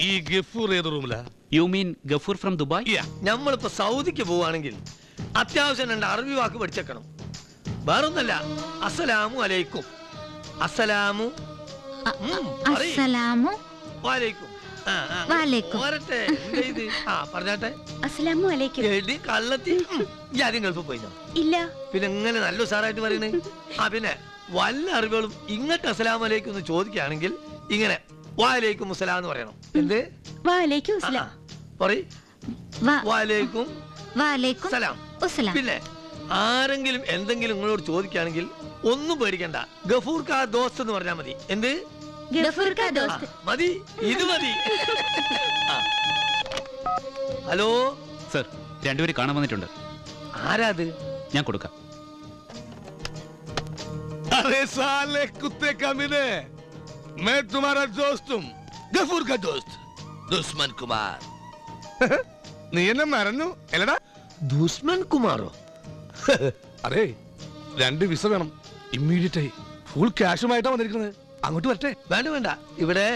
ഈ ഗഫൂർ ഏത് റൂമിലാ? You mean Gafoor from Dubai? നമ്മളിപ്പോ സൗദിക്ക് പോവാണെങ്കിൽ അത്യാവശ്യം 2 അറബി വാക്ക് പഠിച്ചേക്കണം. വേറൊന്നല്ല, അസ്സലാമു അലൈക്കും. അസ്സലാമു അസ്സലാമു വലൈക്കും. വലൈക്കും. പോരട്ടെ, എന്താ ഇത്? പറഞ്ഞാട്ടെ. അസ്സലാമു അലൈക്കും. എടി കള്ളത്തി, ഈ ആദ്യം ഗൾഫിൽ പോയിനോ? ഇല്ല. പിന്നെ എങ്ങനെ നല്ല ഉസാറായിട്ട് പറയണേ? പിന്നെ വല്ല അറിവുകളും ഇങ്ങോട്ട് അസ്സലാമു അലൈക്കും എന്ന് ചോദിക്കുകയാണെങ്കിൽ ഇങ്ങനെ വലൈക്കും അസ്സലാം എന്ന് പറയണം. എന്ത്? വലൈക്കും അസ്സലാം. പറയ്. വലൈക്കും വലൈക്കും സലാം. അസ്സലാം. പിന്നെ ആരെങ്കിലും എന്തെങ്കിലും നിങ്ങളോട് ചോദിക്കുകയാണെങ്കിൽ ഒന്നും പേടിക്കണ്ട, ഗഫൂർ കാ ദോസ്ത് എന്ന് പറഞ്ഞാൽ മതി. എന്ത്? ഗഫൂർ കാ ദോസ്ത്. മതി, ഇത് മതി. ഹലോ സർ, രണ്ടുപേര് കാണാൻ വന്നിട്ടുണ്ട്. ആരാത്? ഞാൻ കൊടുക്കാം. अरे साले कुत्ते कमीने, मैं तुम्हारा दोस्त हूँ, गफूर का दोस्त दुश्मन कुमार. നീ എന്നെ മറന്നു അല്ലടാ? ദുഷ്മൻ കുമാറോ? അതെ, 2 വിസ വേണം ഇമ്മീഡിയറ്റ് ആയി. ഫുൾ ക്യാഷുമായിട്ടാ വന്നിരിക്കുന്നത്. അങ്ങോട്ട് വരട്ടെ? വേണ്ട വേണ്ട, ഇവിടെ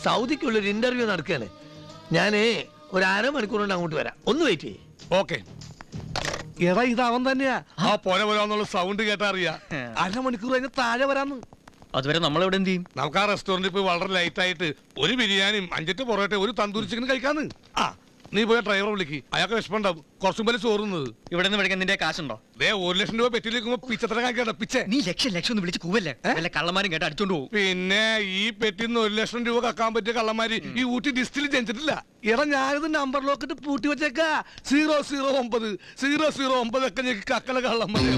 സൗദിക്കുള്ളൊരു ഇന്റർവ്യൂ നടക്കുകയാണ്. ഞാനേ ഒരു 1/2 മണിക്കൂർ കൊണ്ട് അങ്ങോട്ട് വരാം. ഒന്ന് വെയിറ്റ് ചെയ്യേ. ഓക്കെ. എടാ, ഇത് അവൻ തന്നെയാ. ആ പോരെ പോരാന്നുള്ള സൗണ്ട് കേട്ടാ അറിയാ. 1/2 മണിക്കൂർ കഴിഞ്ഞ താഴെ വരാന്ന്. അതുവരെ നമ്മളെവിടെ എന്ത് ചെയ്യും? നമുക്ക് ആ റെസ്റ്റോറന്റിൽ പോയി വളരെ ലൈറ്റ് ആയിട്ട് ഒരു ബിരിയാണിയും 5 പൊറോട്ട ഒരു തന്തൂരി ചിക്കൻ കഴിക്കാന്ന്. നീ പോയ ഡ്രൈവറെ വിളിക്ക്, അയാൾക്ക് വിഷമണ്ടാവും. കുറച്ചും പോലെ ചോറുന്നത്. ഇവിടെ നിന്ന് വിളിക്കാൻ നിന്റെ കാശുണ്ടോ? 1 ലക്ഷം രൂപ പെട്ടിയിലേക്കുമ്പോ പിച്ചത്ര കാണിക്കണ്ട. പിച്ചെ നീ ലക്ഷം ഒന്ന് വിളിച്ച് കൂവല്ലേ? വല്ല കള്ളന്മാരും കേട്ട് അടിച്ചോണ്ട് പോകും. പിന്നെ ഈ പെട്ടിന്ന് 1 ലക്ഷം രൂപ കക്കാൻ പറ്റിയ കള്ളന്മാര് ഈ ഊട്ടി ഡിസ്റ്റിൽ ജനിച്ചിട്ടില്ല. എടാ, ഞാനിത് നമ്പർ ലോക്കിട്ട് പൂട്ടി വെച്ചേക്കാ. 009 009 ഒക്കെ ഞെക്കി കക്കല കള്ളന്മാര്.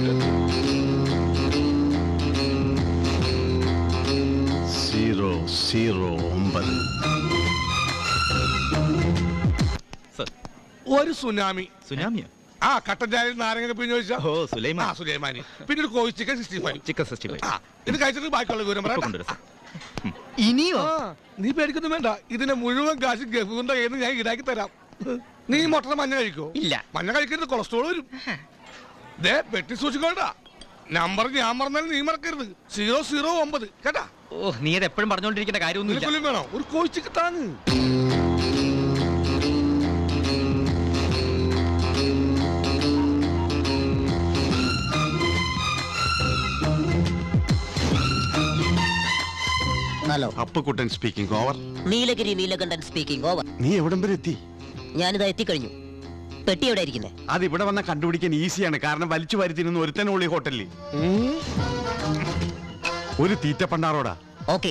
009. ഒരു സുനാമി. സുനാമിയോ? കട്ടൻ ചായ നാരങ്ങ പിഴിഞ്ഞ് ചോദിച്ചാ സുലൈമാനി. പിന്നെ ഒരു കോഴി ചിക്കൻ 65. ഇത് കഴിച്ചിട്ട് ബാക്കിയുള്ള വിവരം പറയാം. ഇനിയോ? നീ പേടിക്കൊന്നും വേണ്ട, ഇതിന്റെ മുഴുവൻ കാശ് ഗഫൂറിന്റെ കയ്യിൽ നിന്ന് ഞാൻ ഈടാക്കി തരാം. നീ മൊട്ട മഞ്ഞ കഴിക്കോ? ഇല്ല. മഞ്ഞ കഴിക്കരുത്, കൊളസ്ട്രോൾ വരും. പെട്ടി സൂക്ഷിക്കോട്ടാ. നമ്പർ ഞാൻ മറന്നാലും നീ മറക്കരുത്. 009 കേട്ടാ. നീ അത് എപ്പോഴും പറഞ്ഞോണ്ടിരിക്കേണ്ട കാര്യമൊന്നുമില്ല. വേണോ ഒരു കോഴി ചിക്കൻ താങ്ങ്. Hello, Appukuttan speaking over. Neelagiri Neelakandan speaking over. നീ എവിടം വരെ എത്തി? ഞാനിതാ എത്തിക്കഴിഞ്ഞു. പെട്ടി എവിടെ ഇരിക്കുന്നേ? അത് ഇവിടെ വന്ന കണ്ടുപിടിക്കാൻ ഈസിയാണ്, കാരണം വലിച്ചു വരുത്തിരുന്ന ഒരുത്തനുള്ളി ഹോട്ടലിൽ ഒരു തീറ്റ പണ്ടാറോടാ. ഓക്കെ.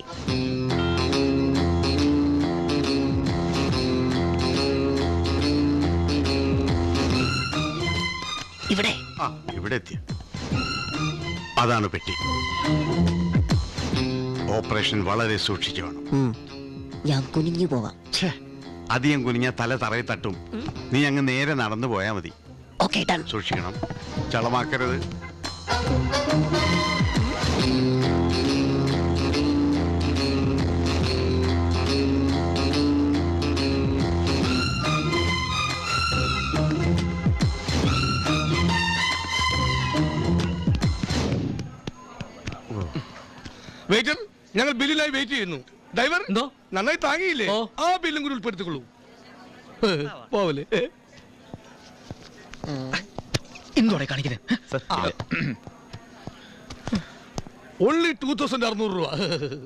ഇവിടെ ഇവിടെ എത്തിയ അതാണ് പെട്ടി. ഓപ്പറേഷൻ വളരെ സൂക്ഷിച്ചു വേണം. ഞാൻ കുനിഞ്ഞു പോവാം. അധികം കുനിഞ്ഞ തല തറയിൽ തട്ടും. നീ അങ്ങ് നേരെ നടന്നു പോയാ മതി. Okay, done. സൂക്ഷിക്കണം, ചളമാക്കരുത്. വെയിറ്റർ, ഞങ്ങൾ ബില്ലിനായി വെയിറ്റ് ചെയ്യുന്നു. ഡ്രൈവർ എന്തോ നന്നായി താങ്ങിയില്ലേ? ആ ബില്ലും കൂടി ഉൾപ്പെടുത്തിക്കൊള്ളൂ. പോവല്ലേ? എന്തോടെ കാണിക്കുന്നത്? ഓൺലി 2600 രൂപ.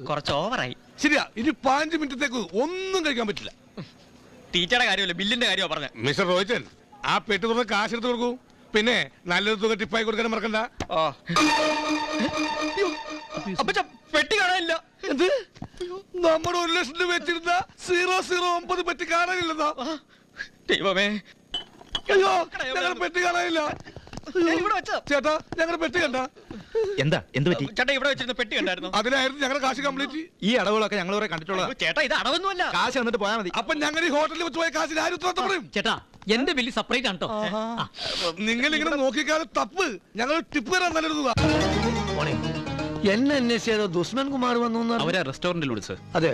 കുറച്ച് ഓവറായി. ശരിയാ, ഇനി 5 മിനിറ്റത്തേക്ക് ഒന്നും കഴിക്കാൻ പറ്റില്ല. ടീച്ചറുടെ കാര്യമല്ല, ബില്ലിന്റെ കാര്യമോ പറഞ്ഞ. മിസ്റ്റർ റോഹിച്ചൻ, ആ പെട്ടി തുറന്ന് കാശ് എടുത്ത് കൊടുക്കൂ. പിന്നെ നല്ലൊരു തുക ടിപ്പായി കൊടുക്കാൻ മറക്കണ്ട. പെട്ടി കാണാനില്ല. എന്ത്? നമ്മുടെ 1 ലക്ഷം രൂപ വെച്ചിരുന്ന 009 പെട്ടി കാണാനില്ലെന്നാ? ദൈവമേ, അയ്യോ, ഞങ്ങളുടെ പെട്ടി കാണാനില്ല. ചേട്ടാ, ഞങ്ങളുടെ പെട്ടി കണ്ട? എന്താ എന്ത് പറ്റി ചേട്ടാ? ഇവിടെ വെച്ചിരുന്ന പെട്ടി കണ്ടായിരുന്നു. അതിനായിരുന്നു ഞങ്ങളുടെ കാശ് കംപ്ലീറ്റ്. ഈ അടവുകളൊക്കെ ഞങ്ങൾ ഇവിടെ കണ്ടിട്ടുള്ളത്. ചേട്ടാ, ഇത് അടവൊന്നുമല്ല. കാശ് വന്നിട്ട് പോയാൽ മതി. അപ്പൊ ഞങ്ങൾ ഈ ഹോട്ടലിൽ വെച്ച് പോയ കാശിന് ആരും പറയും? ചേട്ടാ, എന്റെ ബില്ല് സെപ്പറേറ്റ് ആണ് കേട്ടോ. നിങ്ങൾ ഇങ്ങനെ നോക്കിക്കാതെ തപ്പ്. ഞങ്ങൾ ടിപ്പ് തരാൻ നല്ലൊരു. എന്നെ അന്വേഷിച്ചതോ ദുഷ്മൻ കുമാർ വന്നു? അവരെ റെസ്റ്റോറന്റിൽ വിളിച്ച്. അതെ,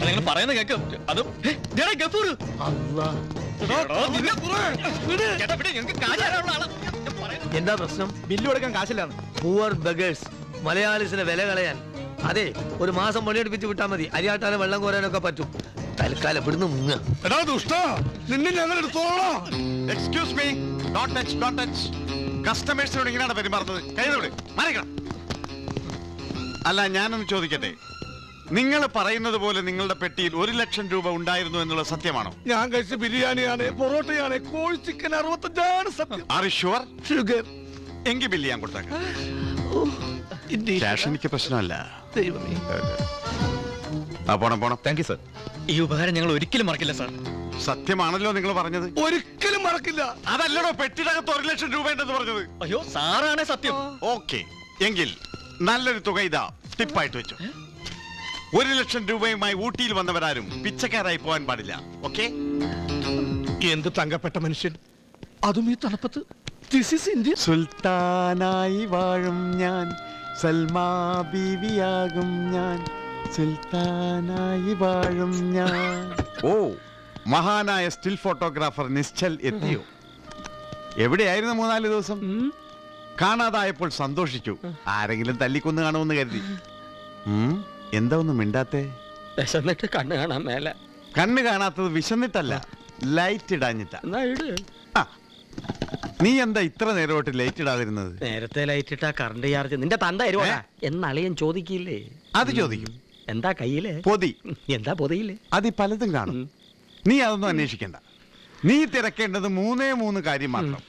നിങ്ങൾ പറയുന്ന കേൾക്കും. അതും ഗഫൂർ. എന്താ പ്രശ്നം? ബില്ല് കൊടുക്കാൻ കാശില്ലാന്ന്. പൂവർ ബഗേഴ്സ് മലയാളീസിനെ വില കളയാൻ അതെ, ഒരു മാസം പണിയെടുപ്പിച്ച് വിട്ടാൽ മതി. അരിയാട്ടാനും വെള്ളം കോരാനൊക്കെ പറ്റും. തൽക്കാലം ഇവിടുന്ന് മുങ്ങ. എടാ ദുഷ്ട, നിന്നെ ഞങ്ങൾ എടുത്തോളാം. Excuse me, don't touch, don't touch. കസ്റ്റമേഴ്സിനോട് ഇങ്ങനെയാണ് പെരുമാറുന്നത്. കൈയോട് മാറിക്കണം. അല്ല, ഞാനൊന്ന് ചോദിക്കട്ടെ, നിങ്ങൾ പറയുന്നത് പോലെ നിങ്ങളുടെ പെട്ടിയിൽ 1 ലക്ഷം രൂപ ഉണ്ടായിരുന്നു എന്നുള്ള സത്യമാണോ? ഞാൻ കഴിച്ച ബിരിയാണിയാണ്, പൊറോട്ടയാണ്, കോഴി ചിക്കൻ 65 സത്യം. Are you sure? ഷുഗർ. എങ്കിൽ ബില്ല് ഞാൻ കൊടുത്തേക്കാം. ക്യാഷ് എനിക്ക് പ്രശ്നമല്ല. ദൈവമേ. പോണം. Thank you sir. ഈ ഉപകാരം ഞങ്ങൾ ഒരിക്കലും മറക്കില്ല സാർ. സത്യമാണല്ലോ നിങ്ങൾ പറഞ്ഞത്? ഒരിക്കലും മറക്കില്ല. അതല്ലടോ പെട്ടിനകത്ത് 1 ലക്ഷം രൂപ ഉണ്ടെന്ന് പറഞ്ഞത്. അയ്യോ, സാറാണ് സത്യം. ഓക്കെ, എങ്കിൽ നല്ലൊരു തുക ഇതാ ടിപ്പായിട്ട് വെച്ചു. 1 ലക്ഷം രൂപയുമായി ഊട്ടിയിൽ വന്നവരാരും പിച്ചക്കാരായി പോകാൻ പാടില്ല. ഓക്കെ? എന്ത് തങ്കപ്പെട്ട മനുഷ്യൻ, അതും ഈ തണുപ്പത്ത്. This is India. സുൽത്താനായി വാഴും ഞാൻ, സൽമാ ബീവിയാകും ഞാൻ, സുൽത്താനായി വാഴും ഞാൻ. ഓ, മഹാനായ സ്റ്റിൽ ഫോട്ടോഗ്രാഫർ നിശ്ചൽ എത്തിയോ? എവിടെയായിരുന്നു 3-4 ദിവസം? കാണാതായപ്പോൾ സന്തോഷിച്ചു. ആരെങ്കിലും തല്ലിക്കൊന്ന് കാണുമെന്ന് കരുതി. എന്താ ഒന്നും മിണ്ടാത്തെ? വിശന്നിട്ട് കണ്ണ് കാണാൻ മേല. കണ്ണ് കാണാത്തത് വിശന്നിട്ടല്ല, ലൈറ്റ് ഇടാഞ്ഞിട്ടാ. ആ, നീ എന്താ ഇത്ര നേരമായിട്ട് ലൈറ്റ് ഇടാതിരുന്നത്? നേരത്തെ ലൈറ്റ് ഇട്ടാ കറണ്ട് ചാർജ് നിന്റെ തന്ത തരുവാ എന്നളിയൻ ചോദിക്കില്ലേ? അത് ചോദിക്കും. എന്താ കയ്യില്? പൊതി. എന്താ പൊതിയില്? അത് പലതും കാണും. നീ അതൊന്നും അന്വേഷിക്കണ്ട. നീ തിരക്കേണ്ടത് 3 കാര്യം മാത്രം.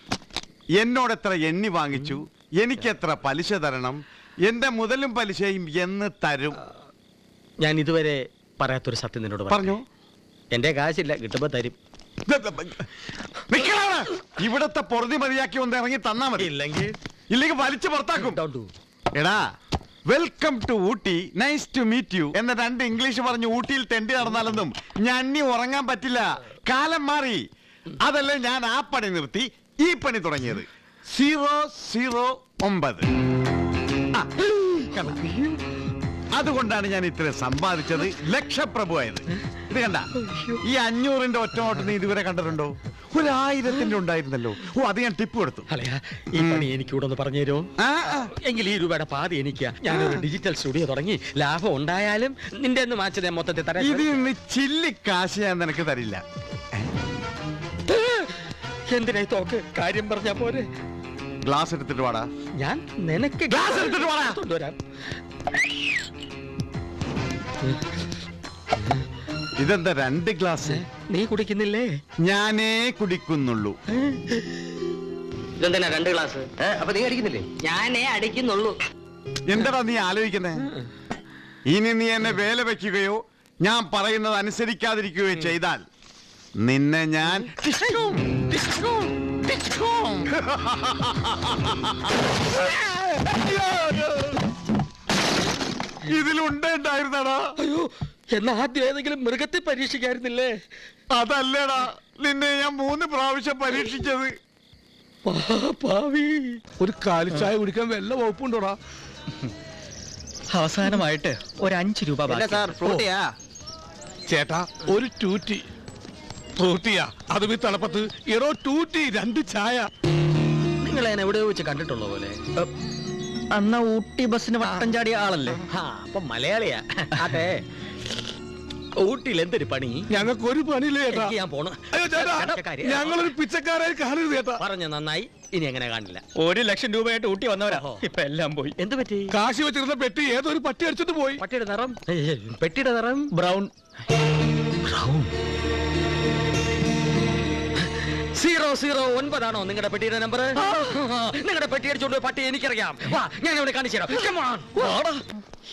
എന്നോട് എത്ര എണ്ണി വാങ്ങിച്ചു, എനിക്കെത്ര പലിശ തരണം, എന്റെ മുതലും പലിശയും എന്ന് തരും. ഞാൻ ഇതുവരെ പറയാത്തൊരു സത്യം നിന്നോട് പറഞ്ഞോ. എന്റെ കാശില്ല, കിട്ടുമ്പോ തരും. ഇവിടത്തെ പൊറുതി മതിയാക്കി ഒന്ന് ഇറങ്ങി തന്നാ മതി. ഇല്ലെങ്കിൽ വലിച്ചു പുറത്താക്കും. എടാ, welcome to Ooty, nice to meet you എന്ന 2 ഇംഗ്ലീഷ് പറഞ്ഞ് ഊട്ടിയിൽ തെണ്ടി നടന്നാലൊന്നും ഞാൻ ഇനി ഉറങ്ങാൻ പറ്റില്ല. കാലം മാറി. അതല്ലേ ഞാൻ ആ പണി നിർത്തി ഈ പണി തുടങ്ങിയത്. 009. അതുകൊണ്ടാണ് ഞാൻ ഇത്ര സമ്പാദിച്ചത്, ലക്ഷപ്രഭുവായത്. ഇത് കണ്ട, ഈ 500ന്റെ ഒറ്റ നീ ഇതുവരെ കണ്ടിട്ടുണ്ടോ? 1000ന്റെ ഉണ്ടായിരുന്നല്ലോ. ഓ, അത് ഞാൻ ടിപ്പ് കൊടുത്തു. ഈ പണി എനിക്ക് കൂടെ ഒന്ന് പറഞ്ഞു തരുമോ? എങ്കിൽ ഈ രൂപയുടെ പാതി എനിക്ക്. ഞാനൊരു ഡിജിറ്റൽ സ്റ്റുഡിയോ തുടങ്ങി ലാഭം ഉണ്ടായാലും നിന്റെ ഒന്ന് മാച്ചത് മൊത്തത്തിൽ തരാം. ഇതിൽ നിന്ന് ചില്ലി കാശ് ഞാൻ നിനക്ക് തരില്ല. എന്തിനായി തോക്ക്? കാര്യം പറഞ്ഞാ പോരെ. ഗ്ലാസ് എടുത്തിട്ട് വാടാ. ഞാൻ നിനക്ക് ഗ്ലാസ് എടുത്തിട്ട് വാടാ. കൊണ്ടുവരാം. ഇതെന്താ 2 ഗ്ലാസ്? നീ കുടിക്കുന്നില്ലേ? ഞാനേ കുടിക്കുന്നുള്ളൂ. ഇതെന്താ 2 ഗ്ലാസ്? അപ്പൊ നീ അടിക്കുന്നില്ലേ? ഞാനേ അടിക്കുന്നുള്ളൂ. എന്താടാ നീ ആലോചിക്കുന്നേ? ഇനി നീ എന്നെ വേല വെക്കുകയോ ഞാൻ പറയുന്നത് അനുസരിക്കാതിരിക്കുകയോ ചെയ്താൽ നിന്നെ ഞാൻ ഇതിലുണ്ടായിരുന്നടാ. അയ്യോ, എന്നാ ആദ്യം ഏതെങ്കിലും മൃഗത്തെ പരീക്ഷിക്കായിരുന്നില്ലേ? അതല്ലേടാ, നിന്നെ ഞാൻ 3 പ്രാവശ്യം പരീക്ഷിച്ചത്. പാവി. ഒരു കാലിച്ചായ കുടിക്കാൻ വല്ല വകുപ്പുണ്ടോടാ? അവസാനമായിട്ട് ഒരു 5 രൂപ ചേട്ടാ, ഒരു ടൂറ്റി. ഫ്രൂട്ടിയാ, അതും ഈ തണുപ്പത്ത്. എടോ ടൂറ്റി, 2 ചായ. നിങ്ങൾ ഞാൻ എവിടെയോ വെച്ച് കണ്ടിട്ടുള്ള പോലെ. അന്ന് ഊട്ടി ബസ്സിന് വട്ടം ചാടിയ ആളല്ലേ? അപ്പൊ മലയാളിയാ. അതെ, ഊട്ടിയിൽ എന്തൊരു പണി? ഞങ്ങൾക്ക് ഒരു പണിയില്ല ചേട്ടാ. എനിക്ക് ഞാൻ പോണു. അയ്യോ ചേട്ടാ, ഞങ്ങളൊരു പിച്ചക്കാരായി കാണരുത് ചേട്ടാ. പറഞ്ഞ നന്നായി, ഇനി എങ്ങനെ കാണില്ല. 1 ലക്ഷം രൂപയായിട്ട് ഊട്ടി വന്നവരാ, ഇപ്പൊ എല്ലാം പോയി. എന്ത് പറ്റി? കാശി വെച്ചിരുന്ന പെട്ടി ഏതൊരു പട്ടി അടിച്ചിട്ട് പോയി. പട്ടിയുടെ നിറം? പെട്ടിയുടെ നിറം ബ്രൗൺ. 009 ആണോ നിങ്ങളുടെ പെട്ടിയുടെ നമ്പർ? നിങ്ങളുടെ പെട്ടി അടിച്ചോണ്ട് പട്ടി എനിക്കറിയാം. വാ, ഞാൻ ഇവിടെ കാണിച്ചു തരാം. Come on.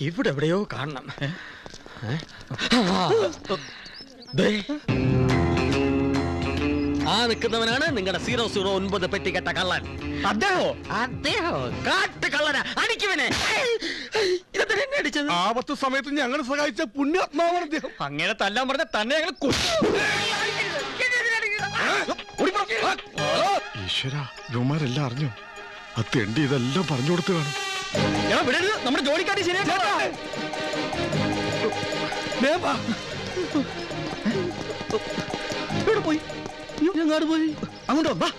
ഇവിടെ എവിടെയോ കാണണം. ദേ, ആ നിൽക്കുന്നവനാണ് നിങ്ങളുടെ 009 പെട്ടി കെട്ട കള്ളൻ. അദ്ദേഹോ കാട്ട് കള്ളനാ. അടിക്കുവനെ. ഇതെന്തിനാ എന്നെ അടിച്ചത്? ആപത്ത് സമയത്ത് ഞങ്ങൾ സഹായിച്ച പുണ്യാത്മാവാണ് അദ്ദേഹം. അങ്ങനെ തല്ലാൻ പറഞ്ഞ തന്നെ ഞങ്ങൾ ഈശ്വര, യുവമാരെല്ലാം അറിഞ്ഞു. ആ തെണ്ടി ഇതെല്ലാം പറഞ്ഞു കൊടുത്തു കാണും. നമ്മുടെ ജോലിക്കാരി ശരിയാ. പോയി ഞങ്ങാട് പോയി. അങ്ങോട്ടോ വാ.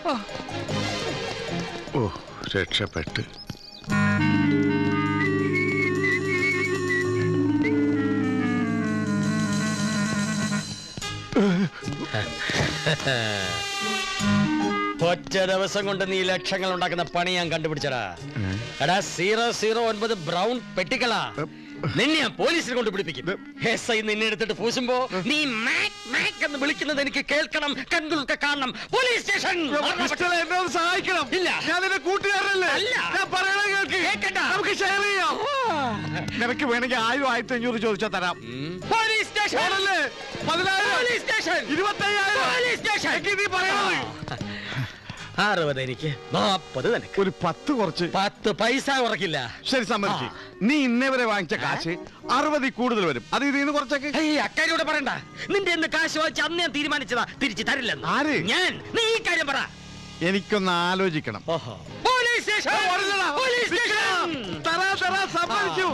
ഓ, രക്ഷപ്പെട്ട്. ഒറ്റ ദിവസം കൊണ്ട് നീ ലക്ഷങ്ങൾ ഉണ്ടാക്കുന്ന പണി ഞാൻ കണ്ടുപിടിച്ചടാ. എടാ 009 ബ്രൗൺ പെട്ടിക്കളാ. നിന്നെ ഞാൻ പോലീസിനെ കൊണ്ട് പിടിപ്പിക്കും. SI നിന്നെ എടുത്തിട്ട് പൂശുമ്പോ നീ മാക് മാക് എന്ന് വിളിക്കുന്നത് എനിക്ക് കേൾക്കണം, കണ്ടുകൊടുക്ക കാണണം. Police station. മിസ്റ്ററെ, എന്നെ ഒന്ന് സഹായിക്കണം. ഇല്ല. ഞാൻ നിന്റെ കൂട്ടുകാരനല്ലേ? അല്ല. ഞാൻ പറയണ കേൾക്ക്. കേക്കണ്ട. നമുക്ക് ഷെയർ ചെയ്യാം. നിനക്ക് വേണമെങ്കിൽ 1000 1500 ചോദിച്ചാൽ തരാം. Police station. ഓടല്ലേ? 10000 പോലീസ് സ്റ്റേഷൻ. 25000 police station. എനിക്ക് നീ പറയണത്. 60 എനിക്ക്, 40 നിനക്ക്. ഒരു 10 കുറച്ച്. 10 പൈസ ഉറക്കില്ല. ശരി, സമ്മതിച്ചു. നീ ഇന്നേ വരെ വാങ്ങിച്ച കാശ് 60 കൂടുതൽ വരും. അത് ഇതിൽ നിന്ന് കുറച്ചൊക്കെ. അക്കാര്യോട് പറയണ്ട. നിന്റെ എന്ന് കാശ് വാങ്ങിച്ച് അന്ന് ഞാൻ തീരുമാനിച്ചതാ തിരിച്ചു തരില്ലെന്ന്. ആര്? ഞാൻ. നീ ഈ കാര്യം പറ. എനിക്കൊന്ന് ആലോചിക്കണം. Police station. Police station. സമ്മതിച്ചു.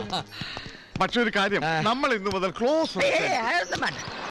പക്ഷെ ഒരു കാര്യം, നമ്മൾ ഇന്ന് മുതൽ ക്ലോസ്. ഏയ്, അതൊന്നും വേണ്ട.